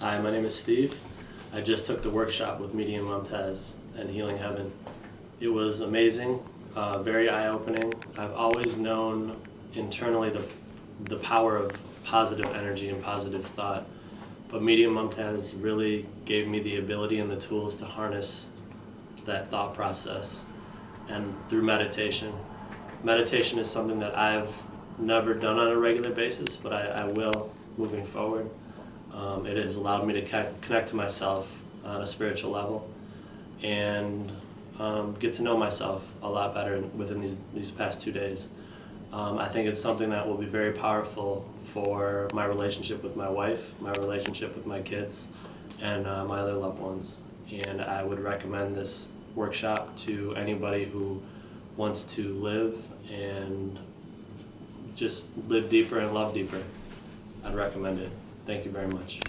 Hi, my name is Steve. I just took the workshop with Medium Mumtaz and Healing Heaven. It was amazing, very eye-opening. I've always known internally the power of positive energy and positive thought, but Medium Mumtaz really gave me the ability and the tools to harness that thought process, and through meditation. Meditation is something that I've never done on a regular basis, but I will moving forward. It has allowed me to connect to myself on a spiritual level and get to know myself a lot better within these past 2 days. I think it's something that will be very powerful for my relationship with my wife, my relationship with my kids, and my other loved ones. And I would recommend this workshop to anybody who wants to live and just live deeper and love deeper. I'd recommend it. Thank you very much.